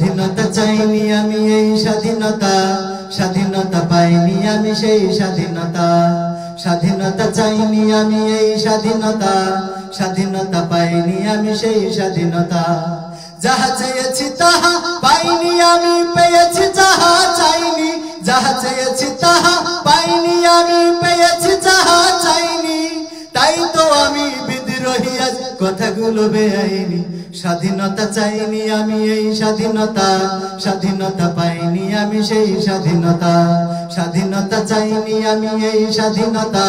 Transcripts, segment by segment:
স্বাধীনতা চাইনি আমি এই স্বাধীনতা, স্বাধীনতা পাইনি আমি সেই স্বাধীনতা। স্বাধীনতা চাইনি আমি এই স্বাধীনতা, স্বাধীনতা পাইনি আমি সেই স্বাধীনতা। যাহা চেয়েছি তাহা পাইনি আমি, পেয়েছি যাহা চাইনি। যাহা চেয়েছি তাহা পাইনি আমি, পেয়েছি যাহা চাইনি। তাই তো আমি বিদ্রোহী আজ, কথাগুলো বেআইনি। স্বাধীনতা চাইনি আমি এই স্বাধীনতা, স্বাধীনতা পাইনি আমি সেই স্বাধীনতা। স্বাধীনতা চাইনি আমি এই স্বাধীনতা,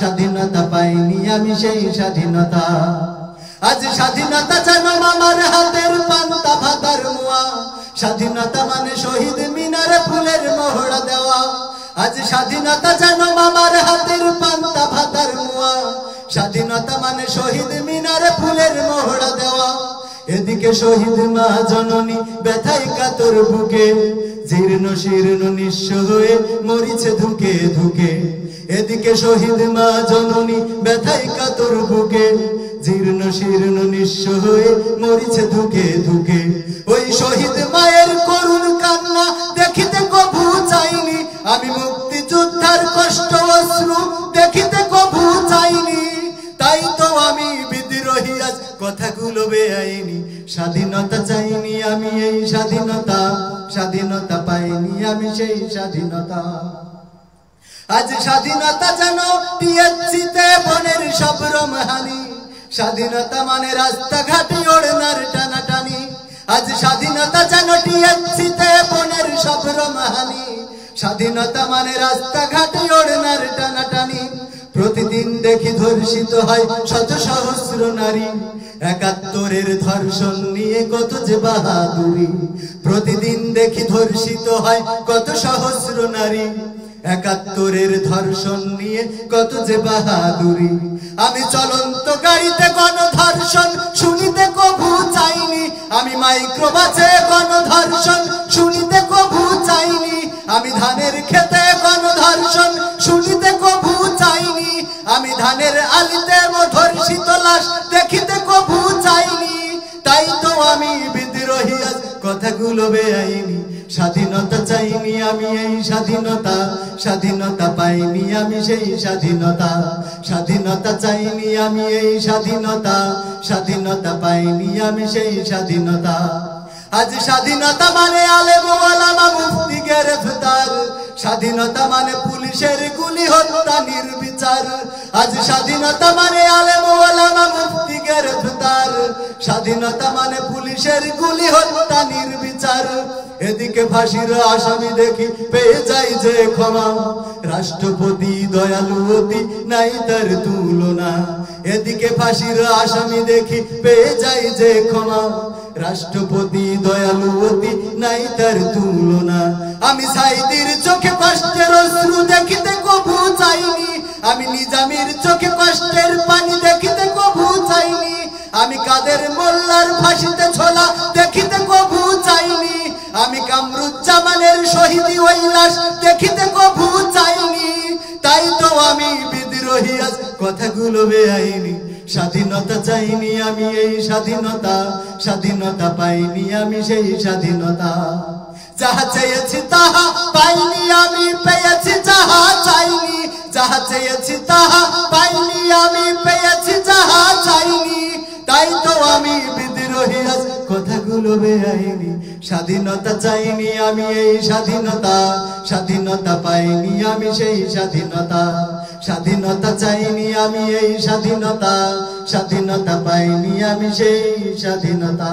স্বাধীনতা পাইনি আমি সেই স্বাধীনতা। আজ স্বাধীনতা যেন মামার হাতের পান্তা ভাতার মুয়া। স্বাধীনতা মানে শহীদ মিনারে ফুলের মোহরা দেওয়া। আজ স্বাধীনতা যেন মামার হাতের পান্তা ভাতার মুয়া। স্বাধীনতা মানে শহীদ মিনারে ফুলের মোহরা দেওয়া। এদিকে শহীদ মা জননী ব্যথায় কাতর বুকে, জীর্ণ শীর্ণ নিঃস্ব হয়ে মরিছে ধুকে ধুকে। এদিকে শহীদ মা জননী ব্যথায় কাতর বুকে, জীর্ণ শীর্ণ নিঃস্ব হয়ে মরিছে ধুকে ধুকে। ওই শহীদ মায়ের করুণ কান্না দেখিতে কভু চাইনি আমি, মুক্তিযোদ্ধার কষ্ট অশ্রু দেখিতে কভু চাইনি। তাই তো আমি বিদ্রোহী আজ, কথাগুলো বেআইনি। স্বাধীনতা চাইনি আমি এই স্বাধীনতা, স্বাধীনতা পাইনি আমি সেই স্বাধীনতা। আজ স্বাধীনতা যেন টিএসসিতে বনের সব রমহানি। স্বাধীনতা মানে রাস্তাঘাটে ওড়নার টানাটানি। আজ স্বাধীনতা যেন টিএসসিতে বনের সব রমহানি। স্বাধীনতা মানে রাস্তাঘাটে ওড়নার টানাটানি। প্রতিদিন দেখি ধর্ষিত হয় শত সহস্র নারী, একাত্তরের ধর্ষণ নিয়ে কত যে বাহাদুরি। প্রতিদিন দেখি ধর্ষিত হয় কত সহস্র নারী, একাত্তরের ধর্ষণ নিয়ে কত যে বাহাদুরি। আমি চলন্ত গাড়িতে গণধর্ষণ শুনিতে কভু চাইনি, আমি মাইক্রোবাসে গণধর্ষণ শুনিতে কভু চাইনি। আমি ধানের খেতে গণধর্ষণ শুনিতে কভু চাইনি, আমি ধানের আলিতে ধর্ষিত লাশ দেখিতে কভু চাইনি। তাই তো আমি বিদ্রোহী আজ, কথাগুলো বেআইনি। স্বাধীনতা চাইনি আমি এই স্বাধীনতা, স্বাধীনতা পাইনি আমি সেই স্বাধীনতা। স্বাধীনতা চাইনি আমি এই স্বাধীনতা, স্বাধীনতা পাইনি আমি সেই স্বাধীনতা। আজ স্বাধীনতা মানে আলেম ওলামা মুফতি গ্রেফতার। স্বাধীনতা মানে পুলিশের গুলি হত্যা নির্বিচার। আজ স্বাধীনতা মানে আলেম ওলামা মুফতি গ্রেফতার। স্বাধীনতা মানে পুলিশের গুলি হত্যা নির্বিচার। এদিকে ফাঁসির আসামি দেখি পেয়ে যাই যে ক্ষমা, রাষ্ট্রপতি দয়ালু অতি নাই তার তুলনা। এদিকে ফাঁসির আসামি দেখি পেয়ে যাই যে ক্ষমা, রাষ্ট্রপতি দয়ালু অতি নাই তার তুলনা। আমি সাইদির চোখে কষ্টের অশ্রু দেখিতে কভু চাইনি, আমি নিজামীর চোখে কষ্টের পানি দেখিতে কভু চাইনি। আমি কাদের মোল্লার ফাঁসিতে ছোলা দেখিতে কভু চাইনি, আমি কামরুজ্জামানের শহীদি ওই লাশ দেখিতে কভু চাইনি। তাই তো আমি বিদ্রোহী আজ, কথাগুলো বেআইনি। স্বাধীনতা চাইনি আমি এই স্বাধীনতা, স্বাধীনতা পাইনি আমি সেই স্বাধীনতা। যাহা চেয়েছি তাহা পাইনি আমি, পেয়েছি যাহা চাইনি। যাহা চেয়েছি তাহা পাইনি আমি, পেয়েছি যাহা চাইনি। তাই তো আমি বিদ্রোহী আজ, কথাগুলো বেআইনি। স্বাধীনতা চাইনি আমি এই স্বাধীনতা, স্বাধীনতা পাইনি আমি সেই স্বাধীনতা। স্বাধীনতা চাইনি আমি এই স্বাধীনতা, স্বাধীনতা পাইনি আমি সেই স্বাধীনতা।